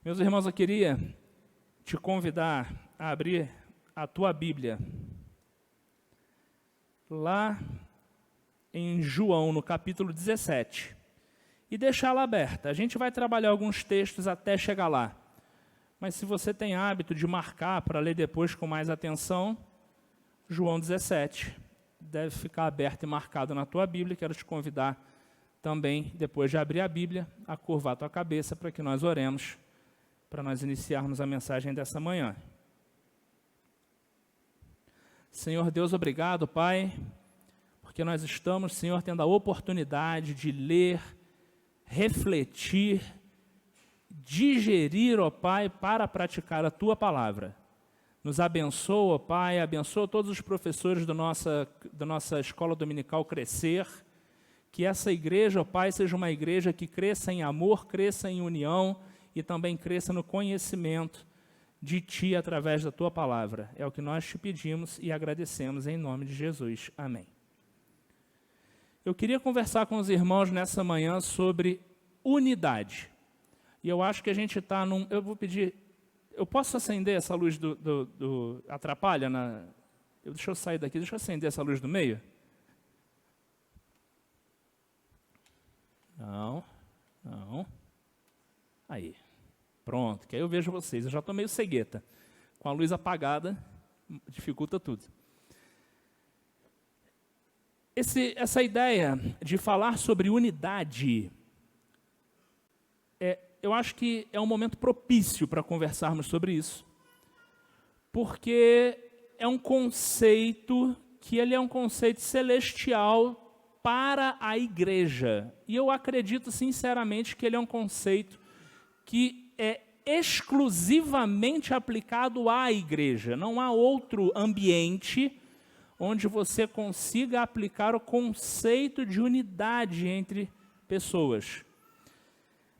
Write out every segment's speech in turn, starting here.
Meus irmãos, eu queria te convidar a abrir a tua Bíblia lá em João, no capítulo 17, e deixá-la aberta. A gente vai trabalhar alguns textos até chegar lá, mas se você tem hábito de marcar para ler depois com mais atenção, João 17 deve ficar aberto e marcado na tua Bíblia. Quero te convidar também, depois de abrir a Bíblia, a curvar a tua cabeça para que nós oremos, para nós iniciarmos a mensagem dessa manhã. Senhor Deus, obrigado, Pai, porque nós estamos, Senhor, tendo a oportunidade de ler, refletir, digerir, ó Pai, para praticar a Tua palavra. Nos abençoa, ó Pai, abençoa todos os professores da nossa escola dominical Crescer, que essa igreja, ó Pai, seja uma igreja que cresça em amor, cresça em união e também cresça no conhecimento de Ti através da Tua palavra. É o que nós te pedimos e agradecemos em nome de Jesus. Amém. Eu queria conversar com os irmãos nessa manhã sobre unidade. E eu acho que a gente está num... Eu vou pedir... Eu posso acender essa luz do atrapalha? Deixa eu sair daqui, deixa eu acender essa luz do meio. Não. Aí. Pronto, que aí eu vejo vocês. Eu já estou meio cegueta. Com a luz apagada, dificulta tudo. Essa ideia de falar sobre unidade, eu acho que é um momento propício para conversarmos sobre isso, porque é um conceito que ele é um conceito celestial para a igreja. E eu acredito sinceramente que ele é um conceito que é exclusivamente aplicado à igreja. Não há outro ambiente onde você consiga aplicar o conceito de unidade entre pessoas.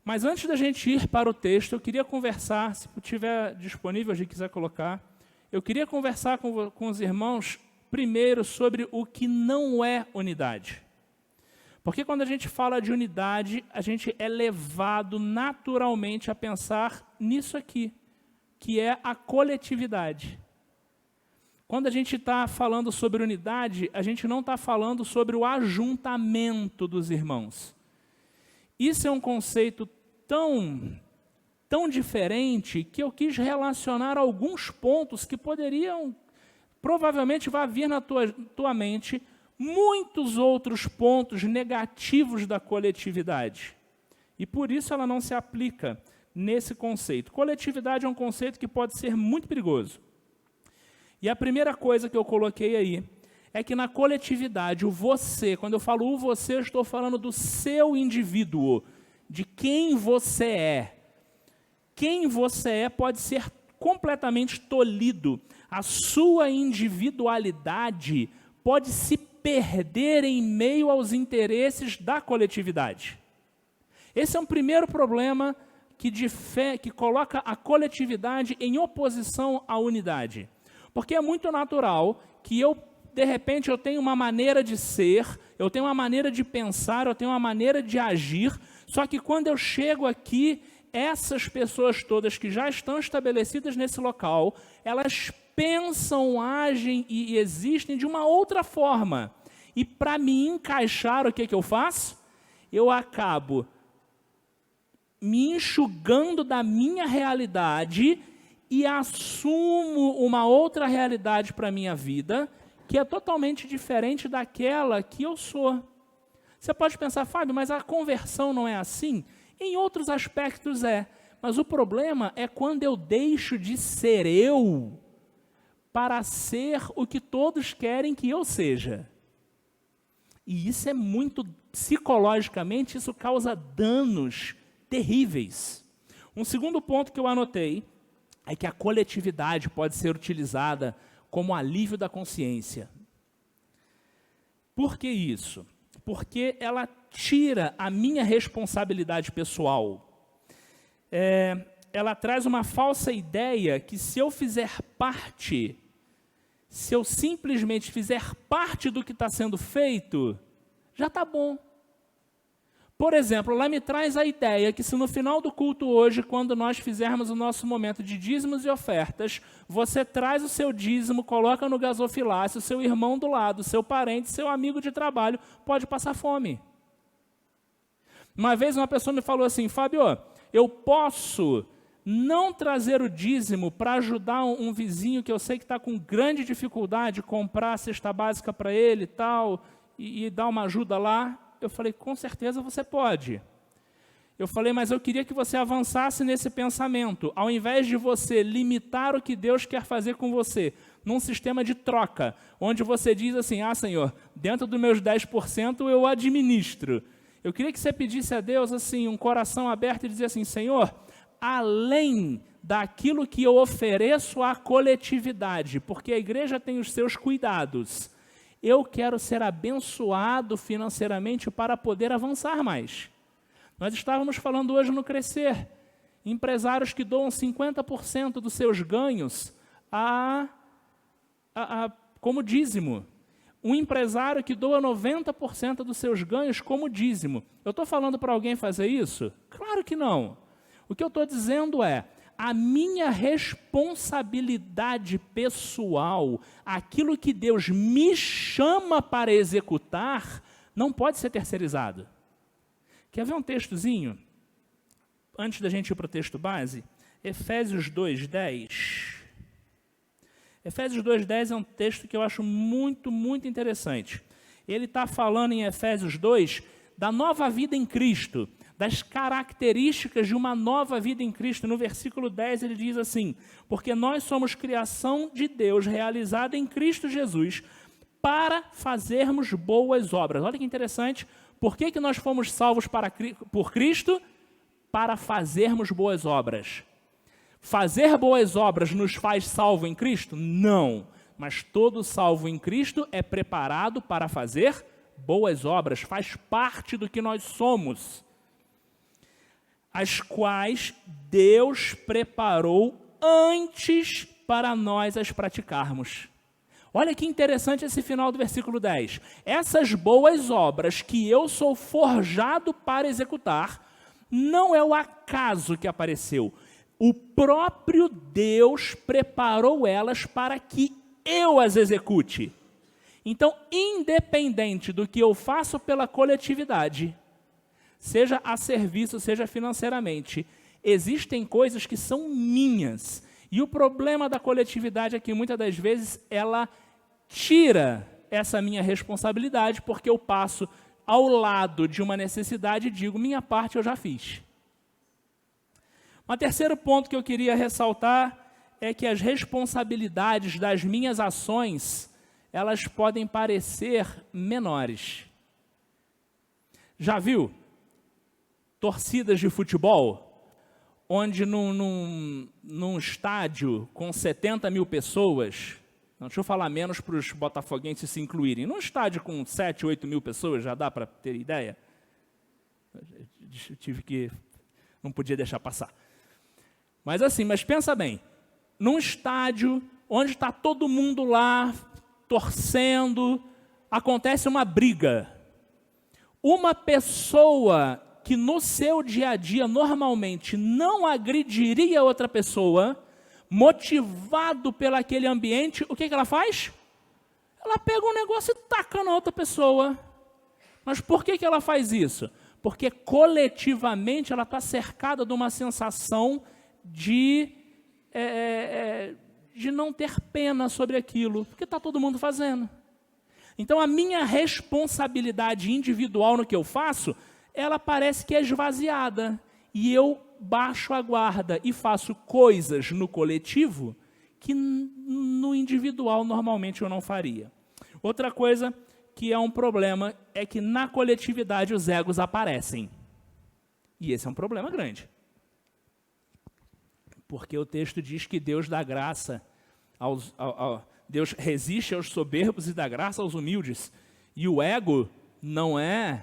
Mas antes da gente ir para o texto, eu queria conversar, se estiver disponível, a gente quiser colocar, eu queria conversar com os irmãos primeiro sobre o que não é unidade. Porque quando a gente fala de unidade, a gente é levado naturalmente a pensar nisso aqui, que é a coletividade. Quando a gente está falando sobre unidade, a gente não está falando sobre o ajuntamento dos irmãos. Isso é um conceito tão diferente que eu quis relacionar alguns pontos que poderiam, provavelmente vai vir na tua mente, muitos outros pontos negativos da coletividade. E por isso ela não se aplica nesse conceito. Coletividade é um conceito que pode ser muito perigoso. E a primeira coisa que eu coloquei aí é que na coletividade, o você, quando eu falo o você, eu estou falando do seu indivíduo, de quem você é. Quem você é pode ser completamente tolhido. A sua individualidade pode se perder em meio aos interesses da coletividade. Esse é um primeiro problema que coloca a coletividade em oposição à unidade. Porque é muito natural que de repente, eu tenho uma maneira de ser, eu tenho uma maneira de pensar, eu tenho uma maneira de agir, só que quando eu chego aqui, essas pessoas todas que já estão estabelecidas nesse local, elas pensam, agem e existem de uma outra forma. E para me encaixar, o que eu faço? Eu acabo me enxugando da minha realidade e assumo uma outra realidade para a minha vida, que é totalmente diferente daquela que eu sou. Você pode pensar, Fábio, mas a conversão não é assim? Em outros aspectos é, mas o problema é quando eu deixo de ser eu para ser o que todos querem que eu seja. E isso é muito, psicologicamente, isso causa danos terríveis. Um segundo ponto que eu anotei é que a coletividade pode ser utilizada como alívio da consciência. Por que isso? Porque ela tira a minha responsabilidade pessoal. Ela traz uma falsa ideia que se eu fizer parte, se eu simplesmente fizer parte do que está sendo feito, já está bom. Por exemplo, lá me traz a ideia que se no final do culto hoje, quando nós fizermos o nosso momento de dízimos e ofertas, você traz o seu dízimo, coloca no gasofilácio, seu irmão do lado, seu parente, seu amigo de trabalho, pode passar fome. Uma vez uma pessoa me falou assim, Fábio, eu posso não trazer o dízimo para ajudar um vizinho que eu sei que está com grande dificuldade, comprar a cesta básica para ele e tal, e dar uma ajuda lá? Eu falei, com certeza você pode. Eu falei, mas eu queria que você avançasse nesse pensamento. Ao invés de você limitar o que Deus quer fazer com você, num sistema de troca, onde você diz assim, Senhor, dentro dos meus 10% eu administro. Eu queria que você pedisse a Deus assim, um coração aberto e dizer assim, Senhor, além daquilo que eu ofereço à coletividade, porque a igreja tem os seus cuidados, eu quero ser abençoado financeiramente para poder avançar mais. Nós estávamos falando hoje no Crescer, empresários que doam 50% dos seus ganhos como dízimo. Um empresário que doa 90% dos seus ganhos como dízimo. Eu estou falando para alguém fazer isso? Claro que não. O que eu estou dizendo é, a minha responsabilidade pessoal, aquilo que Deus me chama para executar, não pode ser terceirizado. Quer ver um textozinho? Antes da gente ir para o texto base, Efésios 2:10. Efésios 2:10 é um texto que eu acho muito, muito interessante. Ele está falando em Efésios 2 da nova vida em Cristo, das características de uma nova vida em Cristo. No versículo 10 ele diz assim, porque nós somos criação de Deus realizada em Cristo Jesus para fazermos boas obras. Olha que interessante, por que nós fomos salvos por Cristo? Para fazermos boas obras. Fazer boas obras nos faz salvo em Cristo? Não, mas todo salvo em Cristo é preparado para fazer boas obras, faz parte do que nós somos, as quais Deus preparou antes para nós as praticarmos. Olha que interessante esse final do versículo 10. Essas boas obras que eu sou forjado para executar, não é o acaso que apareceu. O próprio Deus preparou elas para que eu as execute. Então, independente do que eu faço pela coletividade, seja a serviço, seja financeiramente, existem coisas que são minhas. E o problema da coletividade é que, muitas das vezes, ela tira essa minha responsabilidade, porque eu passo ao lado de uma necessidade e digo, minha parte eu já fiz. Um terceiro ponto que eu queria ressaltar é que as responsabilidades das minhas ações, elas podem parecer menores. Já viu torcidas de futebol, onde num estádio com 70 mil pessoas, não, deixa eu falar menos para os botafoguenses se incluírem, num estádio com 7, 8 mil pessoas, já dá para ter ideia? Não podia deixar passar. Mas assim, mas pensa bem, num estádio onde está todo mundo lá, torcendo, acontece uma briga. Uma pessoa que no seu dia a dia normalmente não agrediria outra pessoa, motivado pelo aquele ambiente, o que ela faz? Ela pega um negócio e taca na outra pessoa. Mas por que ela faz isso? Porque coletivamente ela está cercada de uma sensação de não ter pena sobre aquilo, porque está todo mundo fazendo. Então a minha responsabilidade individual no que eu faço, ela parece que é esvaziada, e eu baixo a guarda e faço coisas no coletivo que no individual normalmente eu não faria. Outra coisa que é um problema é que na coletividade os egos aparecem. E esse é um problema grande. Porque o texto diz que Deus dá graça, Deus resiste aos soberbos e dá graça aos humildes. E o ego não é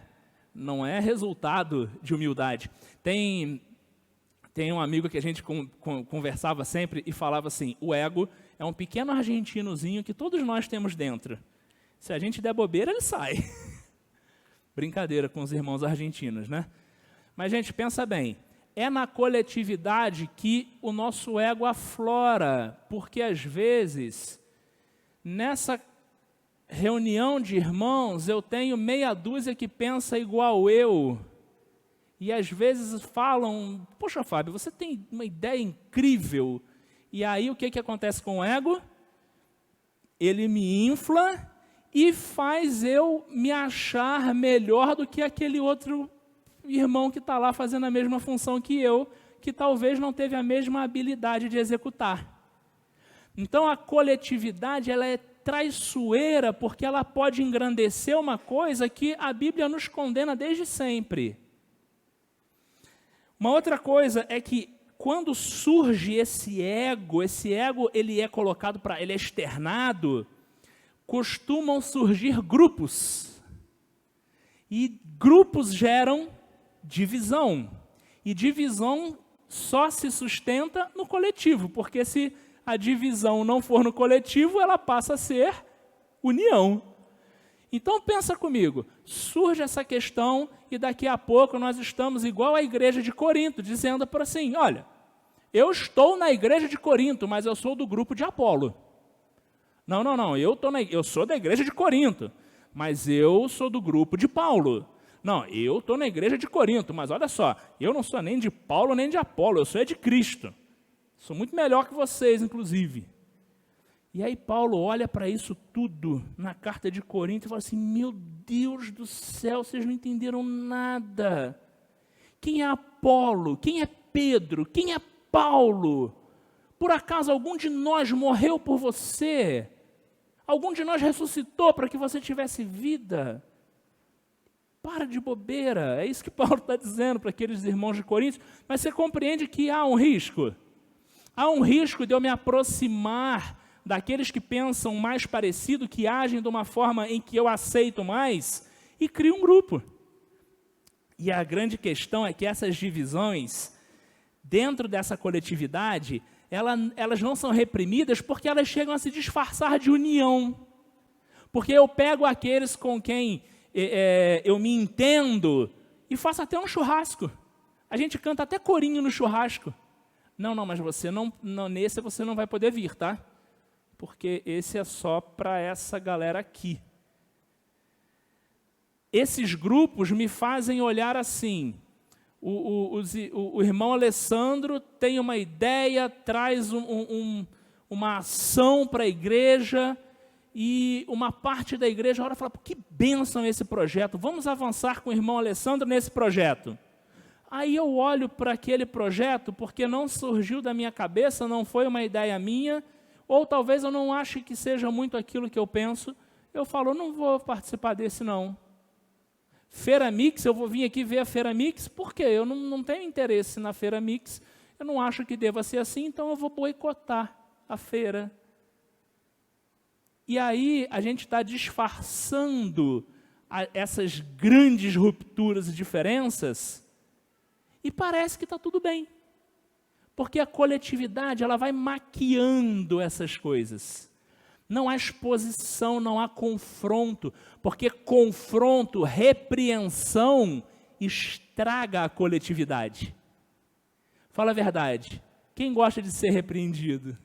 resultado de humildade. Tem um amigo que a gente conversava sempre e falava assim, o ego é um pequeno argentinozinho que todos nós temos dentro. Se a gente der bobeira, ele sai. Brincadeira com os irmãos argentinos, né? Mas, gente, pensa bem. É na coletividade que o nosso ego aflora, porque às vezes, nessa reunião de irmãos, eu tenho meia dúzia que pensa igual eu, e às vezes falam, poxa, Fábio, você tem uma ideia incrível, e aí o que acontece com o ego? Ele me infla e faz eu me achar melhor do que aquele outro irmão que está lá fazendo a mesma função que eu, que talvez não teve a mesma habilidade de executar. Então a coletividade ela é traiçoeira porque ela pode engrandecer uma coisa que a Bíblia nos condena desde sempre. Uma outra coisa é que quando surge esse ego ele é colocado ele é externado, costumam surgir grupos. E grupos geram divisão. E divisão só se sustenta no coletivo, porque se a divisão não for no coletivo, ela passa a ser união. Então pensa comigo, surge essa questão e daqui a pouco nós estamos igual à igreja de Corinto, dizendo por assim, olha, eu estou na igreja de Corinto, mas eu sou do grupo de Apolo. Não, eu sou da igreja de Corinto, mas eu sou do grupo de Paulo. Não, eu estou na igreja de Corinto, mas olha só, eu não sou nem de Paulo nem de Apolo, eu sou de Cristo. Sou muito melhor que vocês, inclusive. E aí Paulo olha para isso tudo na carta de Corinto e fala assim, meu Deus do céu, vocês não entenderam nada. Quem é Apolo? Quem é Pedro? Quem é Paulo? Por acaso algum de nós morreu por você? Algum de nós ressuscitou para que você tivesse vida? Para de bobeira, é isso que Paulo está dizendo para aqueles irmãos de Corinto, mas você compreende que há um risco. Há um risco de eu me aproximar daqueles que pensam mais parecido, que agem de uma forma em que eu aceito mais, e crio um grupo. E a grande questão é que essas divisões, dentro dessa coletividade, elas não são reprimidas porque elas chegam a se disfarçar de união. Porque eu pego aqueles com quem eu me entendo e faço até um churrasco. A gente canta até corinho no churrasco. Não, mas você nesse você não vai poder vir, tá? Porque esse é só para essa galera aqui. Esses grupos me fazem olhar assim, o irmão Alessandro tem uma ideia, traz uma ação para a igreja, e uma parte da igreja ora e fala, que bênção esse projeto, vamos avançar com o irmão Alessandro nesse projeto. Aí eu olho para aquele projeto, porque não surgiu da minha cabeça, não foi uma ideia minha, ou talvez eu não ache que seja muito aquilo que eu penso, eu falo, não vou participar desse não. Feira Mix, eu vou vir aqui ver a Feira Mix, por quê? Eu não tenho interesse na Feira Mix, eu não acho que deva ser assim, então eu vou boicotar a feira. E aí a gente está disfarçando essas grandes rupturas e diferenças, e parece que está tudo bem. Porque a coletividade ela vai maquiando essas coisas. Não há exposição, não há confronto, porque confronto, repreensão, estraga a coletividade. Fala a verdade, quem gosta de ser repreendido?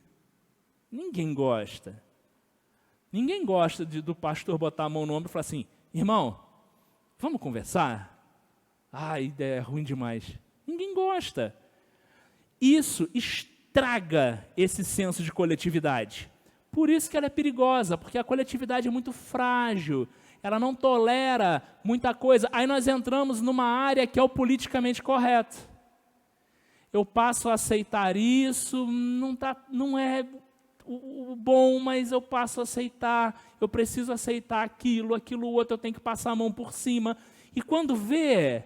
Ninguém gosta. Ninguém gosta do pastor botar a mão no ombro e falar assim, irmão, vamos conversar? A ideia é ruim demais. Ninguém gosta. Isso estraga esse senso de coletividade. Por isso que ela é perigosa, porque a coletividade é muito frágil, ela não tolera muita coisa. Aí nós entramos numa área que é o politicamente correto. Eu passo a aceitar isso, não é o bom, mas eu passo a aceitar, eu preciso aceitar aquilo outro, eu tenho que passar a mão por cima. E quando vê,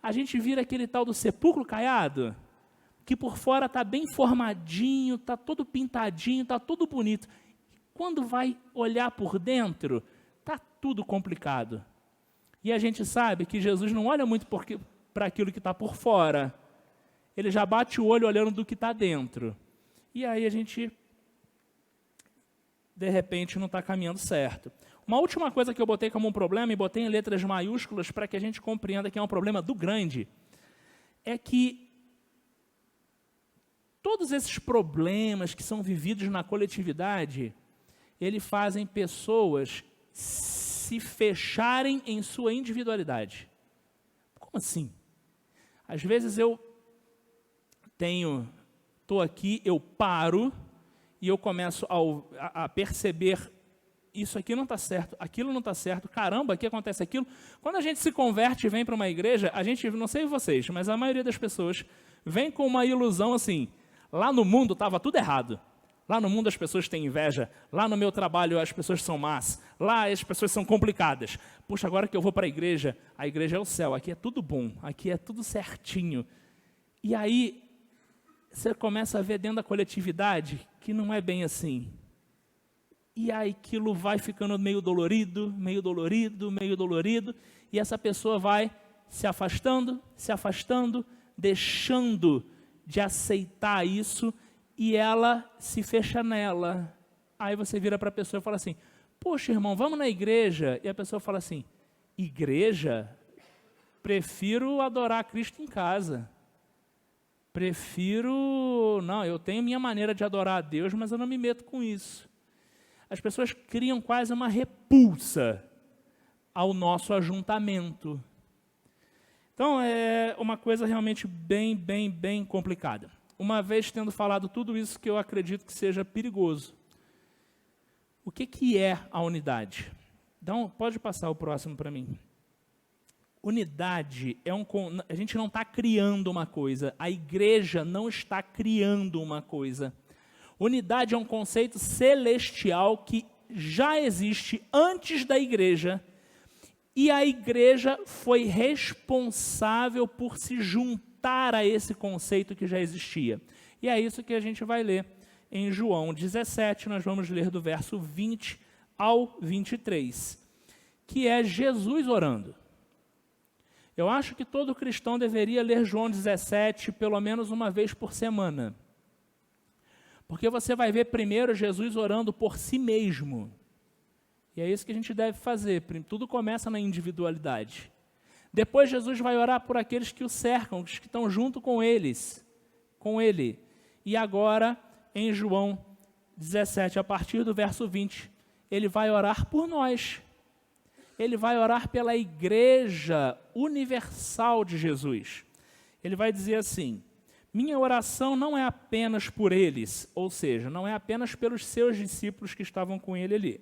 a gente vira aquele tal do sepulcro caiado, que por fora está bem formadinho, está todo pintadinho, está tudo bonito. Quando vai olhar por dentro, está tudo complicado. E a gente sabe que Jesus não olha muito para aquilo que está por fora. Ele já bate o olho olhando do que está dentro. E aí a gente de repente não está caminhando certo. Uma última coisa que eu botei como um problema, e botei em letras maiúsculas para que a gente compreenda que é um problema do grande, é que todos esses problemas que são vividos na coletividade, eles fazem pessoas se fecharem em sua individualidade. Como assim? Às vezes eu estou aqui, eu paro e eu começo a perceber isso aqui não está certo, aquilo não está certo, caramba, aqui acontece aquilo. Quando a gente se converte e vem para uma igreja, a gente, não sei vocês, mas a maioria das pessoas vem com uma ilusão assim, lá no mundo estava tudo errado. Lá no mundo as pessoas têm inveja, lá no meu trabalho as pessoas são más, lá as pessoas são complicadas. Puxa, agora que eu vou para a igreja é o céu, aqui é tudo bom, aqui é tudo certinho. E aí você começa a ver dentro da coletividade que não é bem assim. E aí aquilo vai ficando meio dolorido, e essa pessoa vai se afastando, deixando de aceitar isso, e ela se fecha nela. Aí você vira para a pessoa e fala assim, poxa, irmão, vamos na igreja. E a pessoa fala assim, igreja? Prefiro adorar a Cristo em casa. Não, eu tenho minha maneira de adorar a Deus, mas eu não me meto com isso. As pessoas criam quase uma repulsa ao nosso ajuntamento. Então, é uma coisa realmente bem complicada. Uma vez tendo falado tudo isso que eu acredito que seja perigoso, o que é a unidade? Pode passar o próximo para mim. Unidade a gente não está criando uma coisa, a igreja não está criando uma coisa. Unidade é um conceito celestial que já existe antes da igreja, e a igreja foi responsável por se juntar a esse conceito que já existia. E é isso que a gente vai ler em João 17, nós vamos ler do verso 20 ao 23, que é Jesus orando. Eu acho que todo cristão deveria ler João 17 pelo menos uma vez por semana. Porque você vai ver primeiro Jesus orando por si mesmo. E é isso que a gente deve fazer. Tudo começa na individualidade. Depois Jesus vai orar por aqueles que o cercam, os que estão junto com ele. E agora, em João 17, a partir do verso 20, ele vai orar por nós. Ele vai orar pela igreja universal de Jesus. Ele vai dizer assim, minha oração não é apenas por eles, ou seja, não é apenas pelos seus discípulos que estavam com ele ali.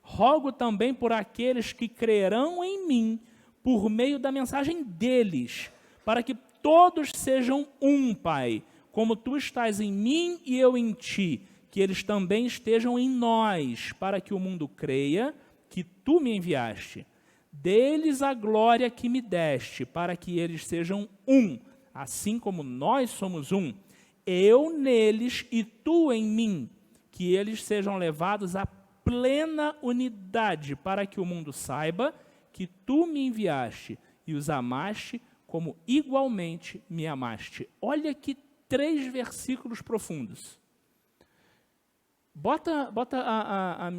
Rogo também por aqueles que crerão em mim, por meio da mensagem deles, para que todos sejam um, Pai, como tu estás em mim e eu em ti, que eles também estejam em nós, para que o mundo creia que tu me enviaste. Deles a glória que me deste, para que eles sejam um, assim como nós somos um, eu neles e tu em mim, que eles sejam levados à plena unidade, para que o mundo saiba que tu me enviaste e os amaste como igualmente me amaste. Olha que 3 versículos profundos. Bota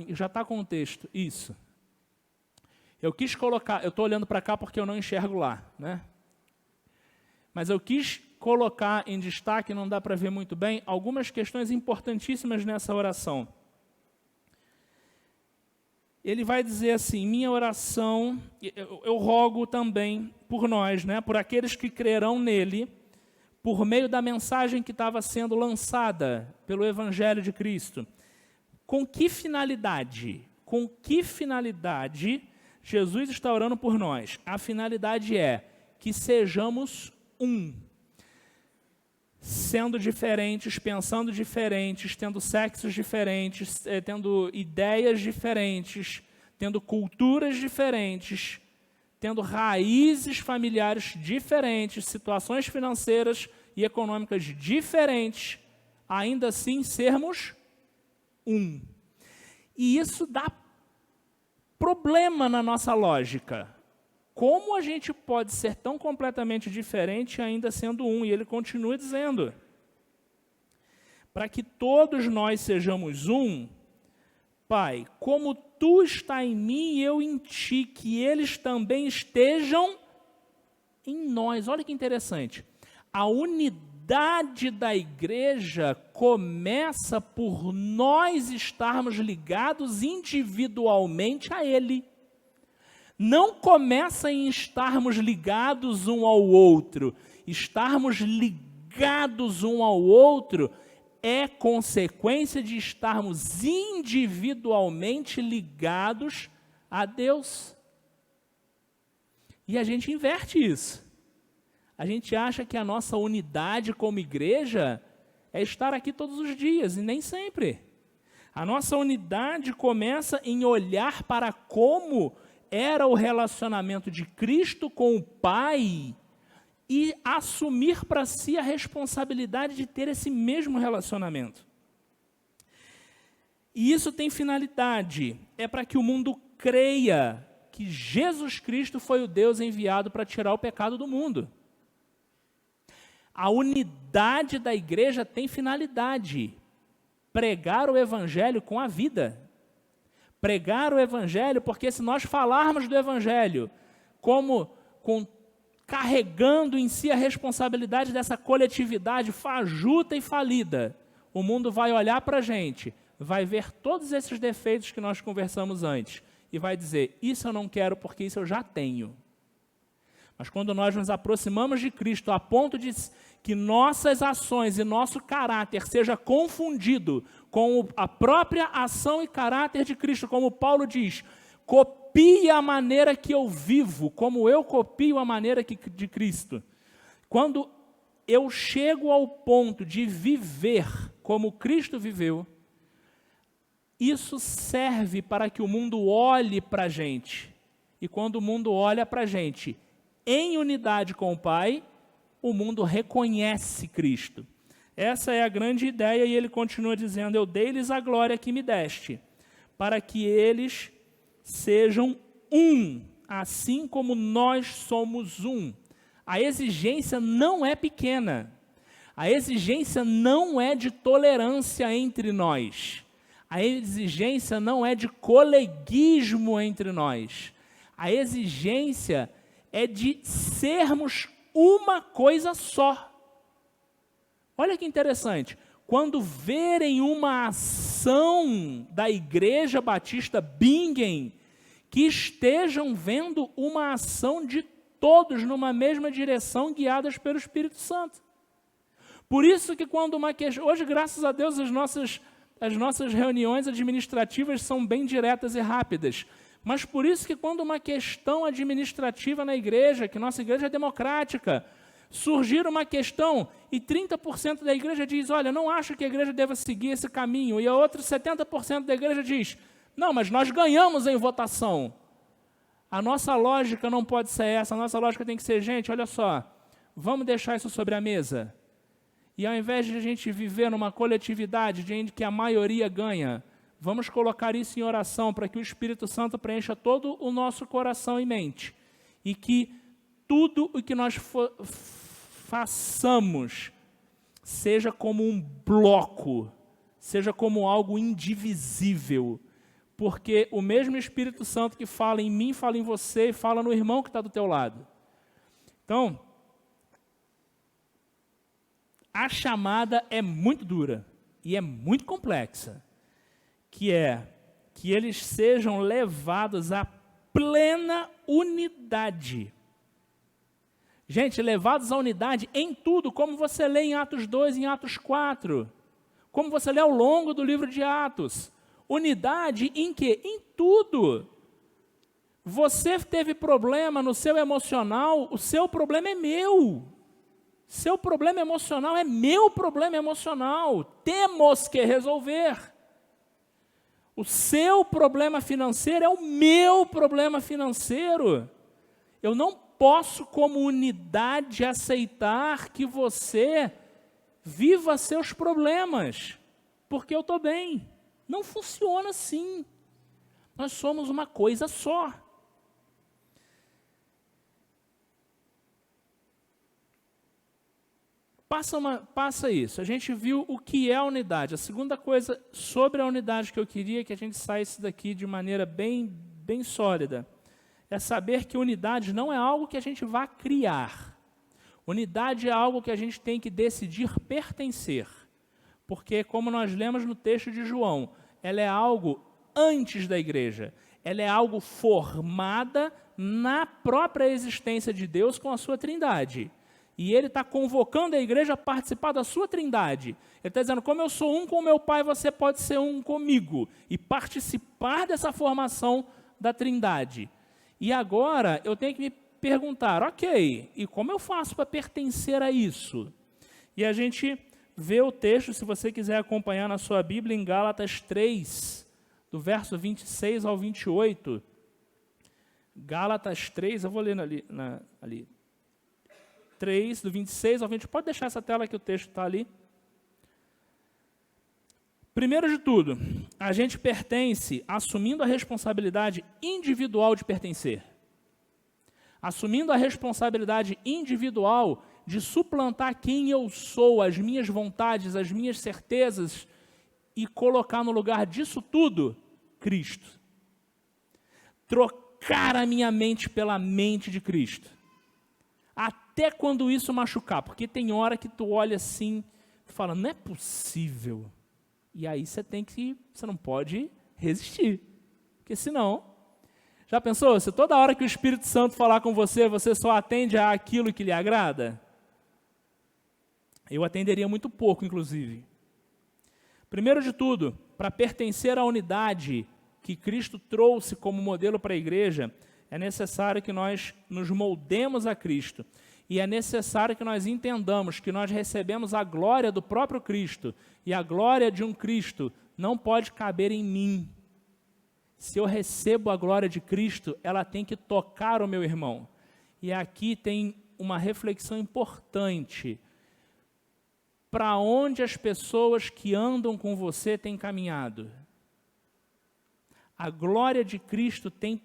já está com o texto, isso. Eu quis colocar, eu estou olhando para cá porque eu não enxergo lá, né? Mas eu quis colocar em destaque, não dá para ver muito bem, algumas questões importantíssimas nessa oração. Ele vai dizer assim, minha oração, eu rogo também por nós, né, por aqueles que crerão nele, por meio da mensagem que estava sendo lançada pelo Evangelho de Cristo. Com que finalidade? Com que finalidade Jesus está orando por nós? A finalidade é que sejamos um. Sendo diferentes, pensando diferentes, tendo sexos diferentes, tendo ideias diferentes, tendo culturas diferentes, tendo raízes familiares diferentes, situações financeiras e econômicas diferentes, ainda assim sermos um. E isso dá problema na nossa lógica. Como a gente pode ser tão completamente diferente ainda sendo um? E ele continua dizendo, para que todos nós sejamos um, Pai, como tu está em mim e eu em ti, que eles também estejam em nós. Olha que interessante. A unidade da igreja começa por nós estarmos ligados individualmente a Ele. Não começa em estarmos ligados um ao outro. Estarmos ligados um ao outro é consequência de estarmos individualmente ligados a Deus. E a gente inverte isso. A gente acha que a nossa unidade como igreja é estar aqui todos os dias, e nem sempre. A nossa unidade começa em olhar para como era o relacionamento de Cristo com o Pai e assumir para si a responsabilidade de ter esse mesmo relacionamento. E isso tem finalidade, é para que o mundo creia que Jesus Cristo foi o Deus enviado para tirar o pecado do mundo. A unidade da igreja tem finalidade: pregar o evangelho com a vida. Pregar o evangelho, porque se nós falarmos do evangelho carregando em si a responsabilidade dessa coletividade fajuta e falida, o mundo vai olhar para a gente, vai ver todos esses defeitos que nós conversamos antes e vai dizer: isso eu não quero porque isso eu já tenho. Mas quando nós nos aproximamos de Cristo a ponto de que nossas ações e nosso caráter seja confundido com a própria ação e caráter de Cristo, como Paulo diz, copie a maneira que eu vivo, como eu copio a maneira de Cristo. Quando eu chego ao ponto de viver como Cristo viveu, isso serve para que o mundo olhe para a gente. E quando o mundo olha para a gente em unidade com o Pai, o mundo reconhece Cristo. Essa é a grande ideia, e ele continua dizendo: eu dei-lhes a glória que me deste, para que eles sejam um, assim como nós somos um. A exigência não é pequena. A exigência não é de tolerância entre nós. A exigência não é de coleguismo entre nós. A exigência é de sermos uma coisa só. Olha que interessante. Quando verem uma ação da Igreja Batista Bingen, que estejam vendo uma ação de todos numa mesma direção, guiadas pelo Espírito Santo. Por isso que quando uma questão... Hoje, graças a Deus, as nossas reuniões administrativas são bem diretas e rápidas. Mas por isso que quando uma questão administrativa na igreja, que nossa igreja é democrática, surgir uma questão e 30% da igreja diz: olha, não acho que a igreja deva seguir esse caminho, e a outra 70% da igreja diz: não, mas nós ganhamos em votação. A nossa lógica não pode ser essa, a nossa lógica tem que ser: gente, olha só, vamos deixar isso sobre a mesa. E ao invés de a gente viver numa coletividade de que a maioria ganha, vamos colocar isso em oração para que o Espírito Santo preencha todo o nosso coração e mente. E que tudo o que nós façamos seja como um bloco, seja como algo indivisível. Porque o mesmo Espírito Santo que fala em mim, fala em você e fala no irmão que está do teu lado. Então, a chamada é muito dura e é muito complexa, que é que eles sejam levados à plena unidade. Gente, levados à unidade em tudo, como você lê em Atos 2, em Atos 4, como você lê ao longo do livro de Atos. Unidade em quê? Em tudo. Você teve problema no seu emocional, o seu problema é meu. Seu problema emocional é meu problema emocional. Temos que resolver. O seu problema financeiro é o meu problema financeiro. Eu não posso, como unidade, aceitar que você viva seus problemas, porque eu estou bem. Não funciona assim. Nós somos uma coisa só. passa isso. A gente viu o que é a unidade. A segunda coisa sobre a unidade que eu queria que a gente saísse daqui de maneira bem sólida é saber que unidade não é algo que a gente vá criar. Unidade é algo que a gente tem que decidir pertencer. Porque, como nós lemos no texto de João, ela é algo antes da igreja. Ela é algo formada na própria existência de Deus com a sua trindade. E ele está convocando a igreja a participar da sua trindade. Ele está dizendo, como eu sou um com meu Pai, você pode ser um comigo. E participar dessa formação da trindade. E agora eu tenho que me perguntar, ok, e como eu faço para pertencer a isso? E a gente vê o texto, se você quiser acompanhar na sua Bíblia, em Gálatas 3, do verso 26 ao 28. Gálatas 3, eu vou ler ali. 3, do 26 ao 20. Pode deixar essa tela que o texto está ali. Primeiro de tudo, a gente pertence assumindo a responsabilidade individual de pertencer. Assumindo a responsabilidade individual de suplantar quem eu sou, as minhas vontades, as minhas certezas, e colocar no lugar disso tudo, Cristo. Trocar a minha mente pela mente de Cristo. Até quando isso machucar, porque tem hora que tu olha assim, tu fala, não é possível. E aí você não pode resistir, porque senão, já pensou, se toda hora que o Espírito Santo falar com você, você só atende àquilo que lhe agrada? Eu atenderia muito pouco, inclusive. Primeiro de tudo, para pertencer à unidade que Cristo trouxe como modelo para a igreja, é necessário que nós nos moldemos a Cristo. E é necessário que nós entendamos que nós recebemos a glória do próprio Cristo. E a glória de um Cristo não pode caber em mim. Se eu recebo a glória de Cristo, ela tem que tocar o meu irmão. E aqui tem uma reflexão importante. Para onde as pessoas que andam com você têm caminhado? A glória de Cristo tem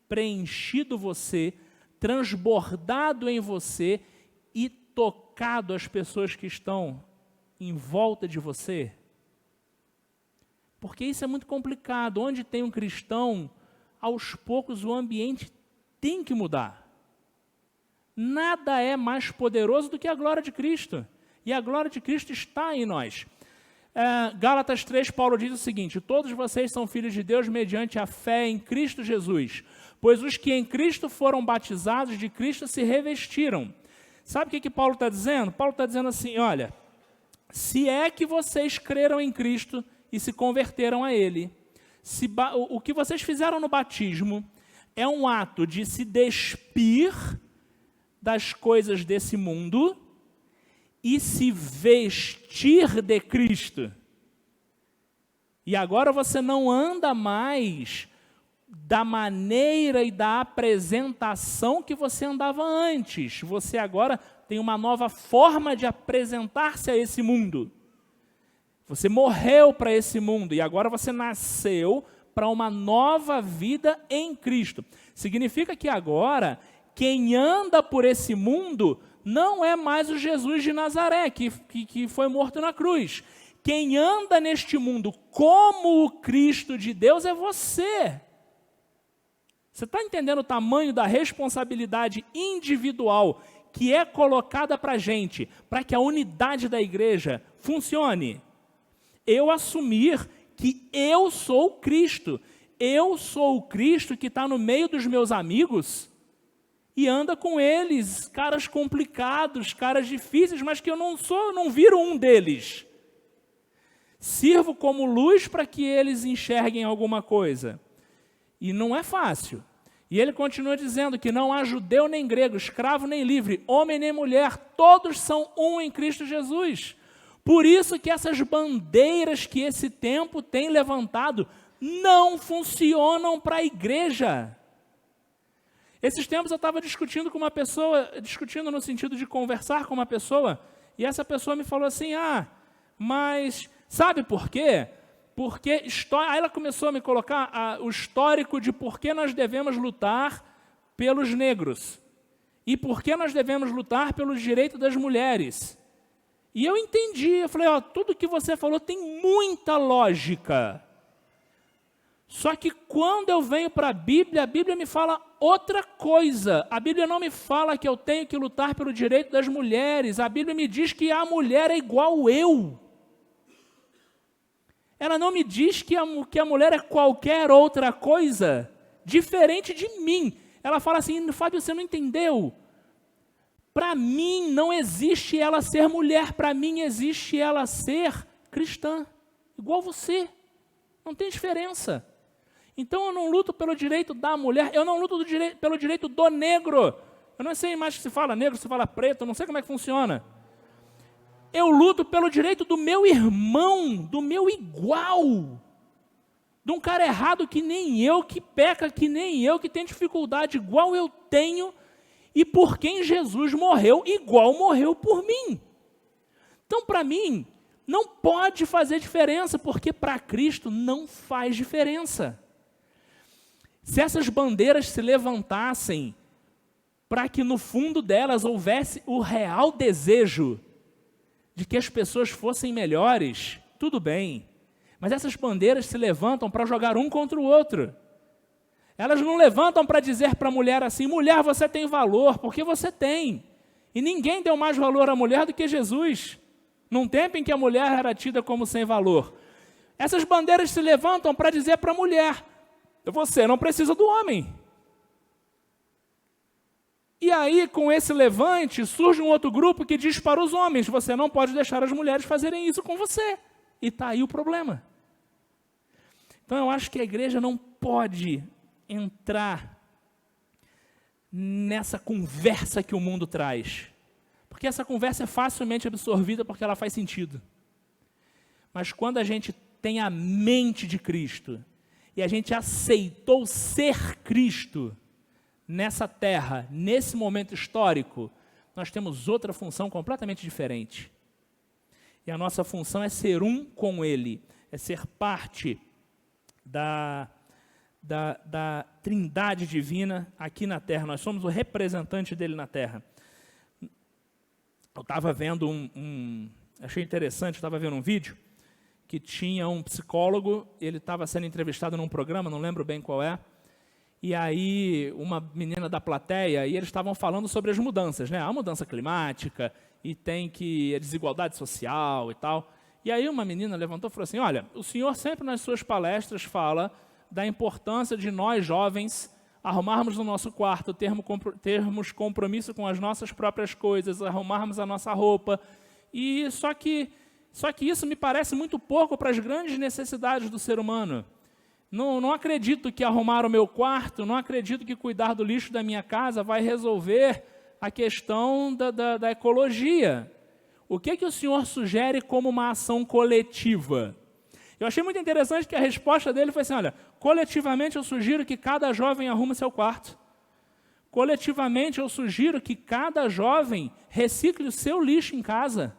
preenchido você, transbordado em você e tocado as pessoas que estão em volta de você? Porque isso é muito complicado. Onde tem um cristão, aos poucos o ambiente tem que mudar. Nada é mais poderoso do que a glória de Cristo. E a glória de Cristo está em nós. Gálatas 3, Paulo diz o seguinte, todos vocês são filhos de Deus mediante a fé em Cristo Jesus, pois os que em Cristo foram batizados, de Cristo se revestiram. Sabe o que Paulo está dizendo? Paulo está dizendo assim, olha, se é que vocês creram em Cristo e se converteram a Ele, o que vocês fizeram no batismo é um ato de se despir das coisas desse mundo e se vestir de Cristo. E agora você não anda mais da maneira e da apresentação que você andava antes. Você agora tem uma nova forma de apresentar-se a esse mundo. Você morreu para esse mundo e agora você nasceu para uma nova vida em Cristo. Significa que agora, quem anda por esse mundo não é mais o Jesus de Nazaré, que foi morto na cruz. Quem anda neste mundo como o Cristo de Deus é você. Você está entendendo o tamanho da responsabilidade individual que é colocada para a gente, para que a unidade da igreja funcione? Eu assumir que eu sou o Cristo. Eu sou o Cristo que está no meio dos meus amigos e anda com eles, caras complicados, caras difíceis, mas que eu não viro um deles. Sirvo como luz para que eles enxerguem alguma coisa. E não é fácil. E ele continua dizendo que não há judeu nem grego, escravo nem livre, homem nem mulher, todos são um em Cristo Jesus. Por isso que essas bandeiras que esse tempo tem levantado não funcionam para a igreja. Esses tempos eu estava discutindo com uma pessoa, discutindo no sentido de conversar com uma pessoa, e essa pessoa me falou assim, mas sabe por quê? Porque aí ela começou a me colocar o histórico de por que nós devemos lutar pelos negros, e por que nós devemos lutar pelos direitos das mulheres. E eu entendi, eu falei, ó, tudo que você falou tem muita lógica. Só que quando eu venho para a Bíblia me fala outra coisa. A Bíblia não me fala que eu tenho que lutar pelo direito das mulheres. A Bíblia me diz que a mulher é igual eu. Ela não me diz que a mulher é qualquer outra coisa diferente de mim. Ela fala assim, Fábio, você não entendeu? Para mim não existe ela ser mulher, para mim existe ela ser cristã, igual você. Não tem diferença. Então eu não luto pelo direito da mulher, eu não luto pelo direito do negro. Eu não sei mais se fala negro, se fala preto, eu não sei como é que funciona. Eu luto pelo direito do meu irmão, do meu igual. De um cara errado que nem eu, que peca que nem eu, que tem dificuldade igual eu tenho, e por quem Jesus morreu, igual morreu por mim. Então, para mim, não pode fazer diferença, porque para Cristo não faz diferença. Se essas bandeiras se levantassem para que no fundo delas houvesse o real desejo de que as pessoas fossem melhores, tudo bem. Mas essas bandeiras se levantam para jogar um contra o outro. Elas não levantam para dizer para a mulher assim, mulher, você tem valor, porque você tem. E ninguém deu mais valor à mulher do que Jesus, num tempo em que a mulher era tida como sem valor. Essas bandeiras se levantam para dizer para a mulher, você não precisa do homem. E aí, com esse levante, surge um outro grupo que diz para os homens, você não pode deixar as mulheres fazerem isso com você. E está aí o problema. Então, eu acho que a igreja não pode entrar nessa conversa que o mundo traz. Porque essa conversa é facilmente absorvida porque ela faz sentido. Mas quando a gente tem a mente de Cristo e a gente aceitou ser Cristo nessa terra, nesse momento histórico, nós temos outra função completamente diferente. E a nossa função é ser um com Ele, é ser parte da trindade divina aqui na terra. Nós somos o representante dele na terra. Eu estava vendo achei interessante, eu estava vendo um vídeo que tinha um psicólogo, ele estava sendo entrevistado num programa, não lembro bem qual é, e aí uma menina da plateia, e eles estavam falando sobre as mudanças, né? A mudança climática, e tem que a desigualdade social e tal. E aí uma menina levantou e falou assim, olha, o senhor sempre nas suas palestras fala da importância de nós jovens arrumarmos no nosso quarto, termos compromisso com as nossas próprias coisas, arrumarmos a nossa roupa, e só que isso me parece muito pouco para as grandes necessidades do ser humano. Não acredito que arrumar o meu quarto, não acredito que cuidar do lixo da minha casa vai resolver a questão da ecologia. O que o senhor sugere como uma ação coletiva? Eu achei muito interessante que a resposta dele foi assim, olha, coletivamente eu sugiro que cada jovem arrume seu quarto. Coletivamente eu sugiro que cada jovem recicle o seu lixo em casa.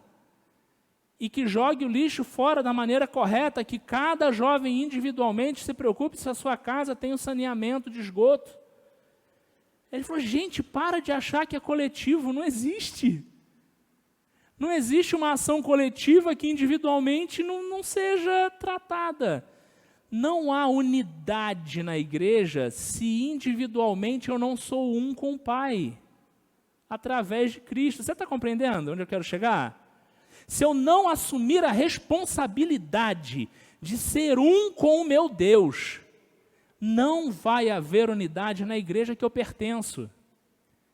E que jogue o lixo fora da maneira correta, que cada jovem individualmente se preocupe se a sua casa tem um saneamento de esgoto. Ele falou, gente, para de achar que é coletivo, não existe. Não existe uma ação coletiva que individualmente não seja tratada. Não há unidade na igreja se individualmente eu não sou um com o Pai, através de Cristo. Você está compreendendo onde eu quero chegar? Se eu não assumir a responsabilidade de ser um com o meu Deus, não vai haver unidade na igreja que eu pertenço.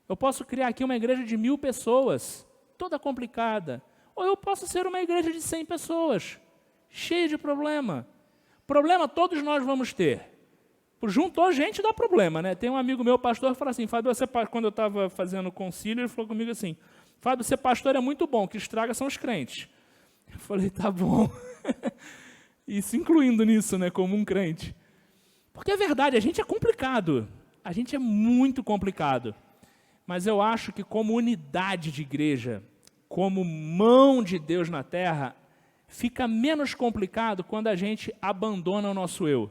Eu posso criar aqui uma igreja de 1000 pessoas, toda complicada, ou eu posso ser uma igreja de 100 pessoas, cheia de problema. Problema todos nós vamos ter. Juntou gente dá problema, né? Tem um amigo meu, pastor, que fala assim, Fábio, quando eu estava fazendo concílio, ele falou comigo assim, Fábio, ser pastor é muito bom, o que estraga são os crentes. Eu falei, tá bom. Isso incluindo nisso, né, como um crente. Porque é verdade, a gente é complicado. A gente é muito complicado. Mas eu acho que como unidade de igreja, como mão de Deus na terra, fica menos complicado quando a gente abandona o nosso eu.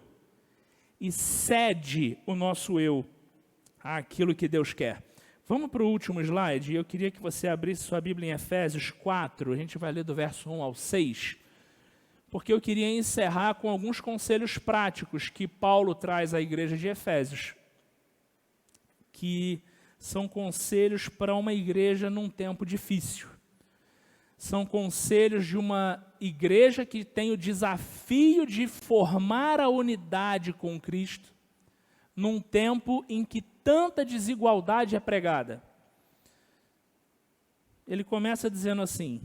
E cede o nosso eu àquilo que Deus quer. Vamos para o último slide. Eu queria que você abrisse sua Bíblia em Efésios 4. A gente vai ler do verso 1 ao 6. Porque eu queria encerrar com alguns conselhos práticos que Paulo traz à igreja de Efésios. Que são conselhos para uma igreja num tempo difícil. São conselhos de uma igreja que tem o desafio de formar a unidade com Cristo, num tempo em que tanta desigualdade é pregada. Ele começa dizendo assim: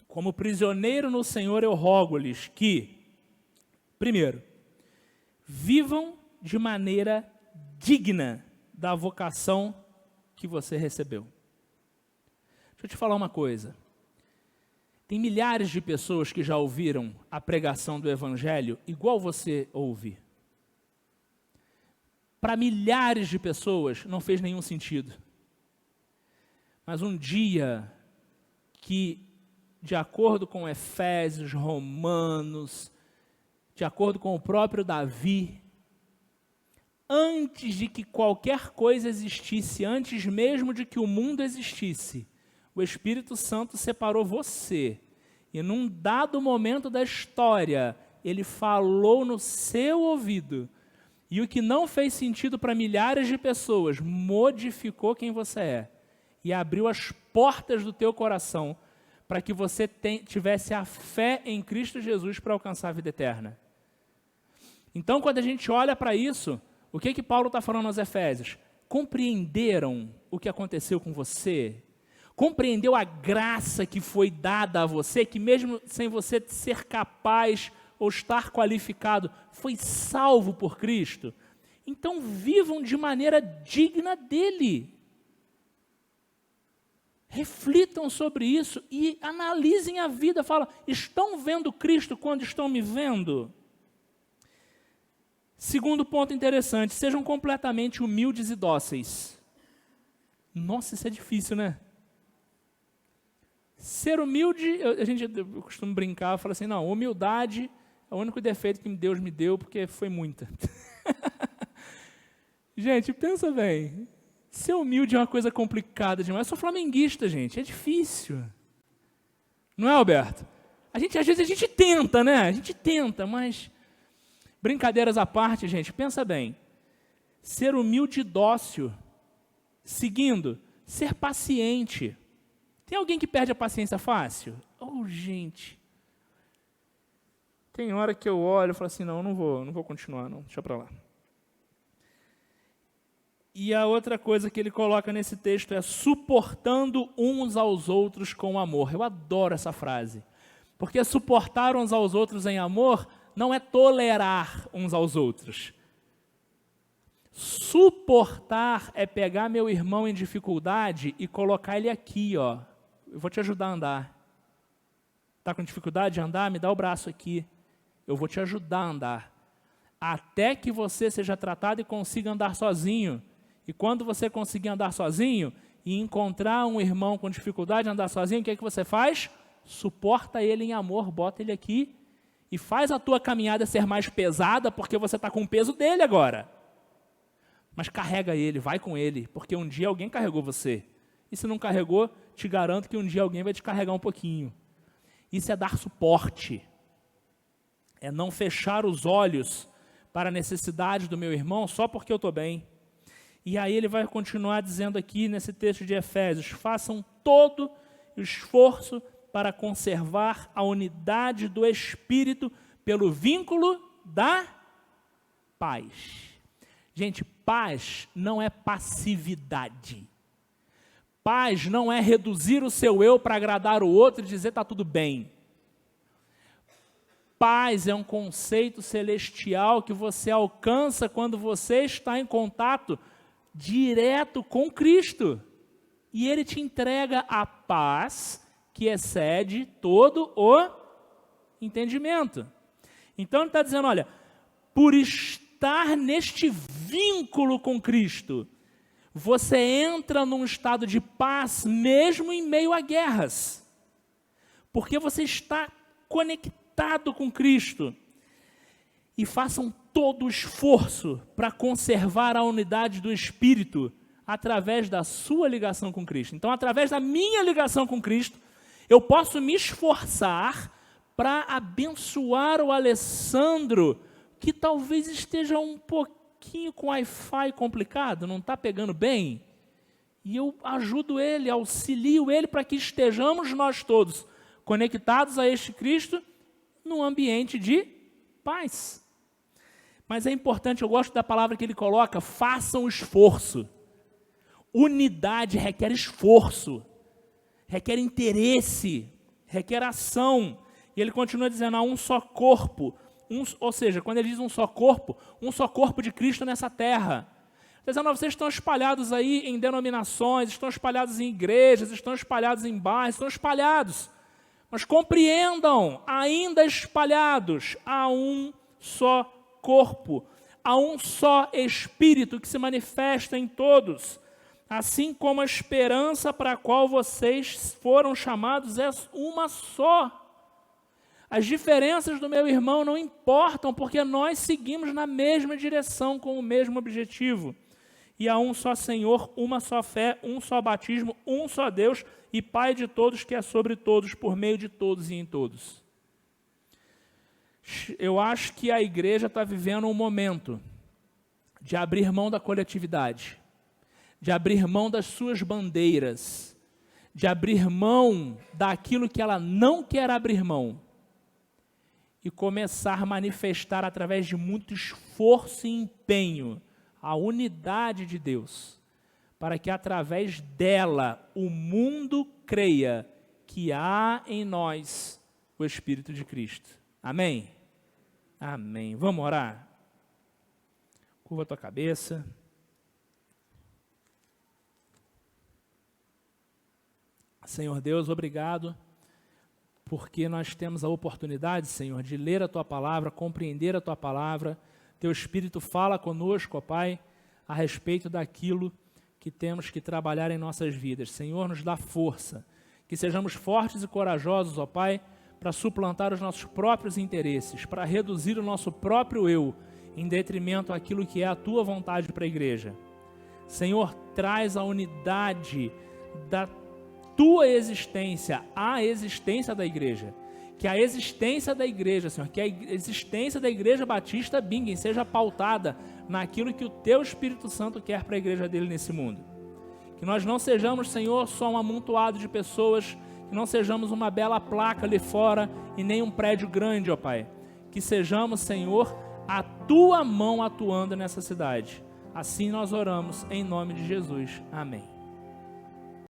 como prisioneiro no Senhor, eu rogo-lhes que, primeiro, vivam de maneira digna da vocação que você recebeu. Deixa eu te falar uma coisa. Tem milhares de pessoas que já ouviram a pregação do Evangelho igual você ouve. Para milhares de pessoas não fez nenhum sentido. Mas um dia que, de acordo com Efésios, Romanos, de acordo com o próprio Davi, antes de que qualquer coisa existisse, antes mesmo de que o mundo existisse, o Espírito Santo separou você. E num dado momento da história, ele falou no seu ouvido. E o que não fez sentido para milhares de pessoas, modificou quem você é. E abriu as portas do teu coração para que você tivesse a fé em Cristo Jesus para alcançar a vida eterna. Então, quando a gente olha para isso, o que Paulo está falando aos Efésios? Compreenderam o que aconteceu com você? Compreendeu a graça que foi dada a você, que mesmo sem você ser capaz ou estar qualificado, foi salvo por Cristo? Então vivam de maneira digna dele. Reflitam sobre isso e analisem a vida. Fala, estão vendo Cristo quando estão me vendo? Segundo ponto interessante, sejam completamente humildes e dóceis. Nossa, isso é difícil, né? Ser humilde, eu costumo brincar, eu falo assim, não, humildade é o único defeito que Deus me deu, porque foi muita. Gente, pensa bem, ser humilde é uma coisa complicada demais. Eu sou flamenguista, gente, é difícil. Não é, Alberto? Às vezes a gente tenta, né? A gente tenta, mas... Brincadeiras à parte, gente, pensa bem. Ser humilde e dócil. Seguindo, ser paciente. Tem alguém que perde a paciência fácil? Oh, gente. Tem hora que eu olho e falo assim, não vou continuar, não, deixa para lá. E a outra coisa que ele coloca nesse texto é suportando uns aos outros com amor. Eu adoro essa frase. Porque suportar uns aos outros em amor não é tolerar uns aos outros. Suportar é pegar meu irmão em dificuldade e colocar ele aqui, ó. Eu vou te ajudar a andar. Está com dificuldade de andar? Me dá o braço aqui. Eu vou te ajudar a andar. Até que você seja tratado e consiga andar sozinho. E quando você conseguir andar sozinho e encontrar um irmão com dificuldade de andar sozinho, o que é que você faz? Suporta ele em amor, bota ele aqui e faz a tua caminhada ser mais pesada, porque você está com o peso dele agora. Mas carrega ele, vai com ele, porque um dia alguém carregou você. E se não carregou, te garanto que um dia alguém vai te carregar um pouquinho. Isso é dar suporte. É não fechar os olhos para a necessidade do meu irmão só porque eu estou bem. E aí ele vai continuar dizendo aqui nesse texto de Efésios, façam todo o esforço para conservar a unidade do Espírito pelo vínculo da paz. Gente, paz não é passividade. Paz não é reduzir o seu eu para agradar o outro e dizer está tudo bem. Paz é um conceito celestial que você alcança quando você está em contato direto com Cristo. E Ele te entrega a paz que excede todo o entendimento. Então ele está dizendo, olha, por estar neste vínculo com Cristo, você entra num estado de paz mesmo em meio a guerras. Porque você está conectado com Cristo. e façam todo o esforço para conservar a unidade do Espírito através da sua ligação com Cristo. Então, através da minha ligação com Cristo, eu posso me esforçar para abençoar o Alessandro, que talvez esteja um pouquinho com Wi-Fi complicado, não está pegando bem, e eu ajudo ele, auxilio ele para que estejamos nós todos conectados a este Cristo num ambiente de paz. Mas é importante, eu gosto da palavra que ele coloca, façam esforço. Unidade requer esforço, requer interesse, requer ação. E ele continua dizendo, há um só corpo, ou seja, quando ele diz um só corpo de Cristo nessa terra. Dizendo, vocês estão espalhados aí em denominações, estão espalhados em igrejas, estão espalhados em bairros, estão espalhados. Mas compreendam, ainda espalhados, há um só corpo, há um só Espírito que se manifesta em todos, assim como a esperança para a qual vocês foram chamados é uma só. As diferenças do meu irmão não importam, porque nós seguimos na mesma direção, com o mesmo objetivo. E há um só Senhor, uma só fé, um só batismo, um só Deus e Pai de todos, que é sobre todos, por meio de todos e em todos. Eu acho que a igreja está vivendo um momento de abrir mão da coletividade, de abrir mão das suas bandeiras, de abrir mão daquilo que ela não quer abrir mão e começar a manifestar através de muito esforço e empenho a unidade de Deus, para que através dela o mundo creia que há em nós o Espírito de Cristo. Amém? Amém. Vamos orar? Curva a tua cabeça. Senhor Deus, obrigado, porque nós temos a oportunidade, Senhor, de ler a Tua palavra, compreender a Tua palavra. Teu Espírito fala conosco, ó Pai, a respeito daquilo que temos que trabalhar em nossas vidas. Senhor, nos dá força, que sejamos fortes e corajosos, ó Pai, para suplantar os nossos próprios interesses, para reduzir o nosso próprio eu, em detrimento àquilo que é a Tua vontade para a igreja. Senhor, traz a unidade da Tua existência, a existência da igreja. Que a existência da igreja, Senhor, que a existência da Igreja Batista Bingen seja pautada naquilo que o Teu Espírito Santo quer para a igreja dele nesse mundo. Que nós não sejamos, Senhor, só um amontoado de pessoas, que não sejamos uma bela placa ali fora e nem um prédio grande, ó Pai. Que sejamos, Senhor, a Tua mão atuando nessa cidade. Assim nós oramos em nome de Jesus. Amém.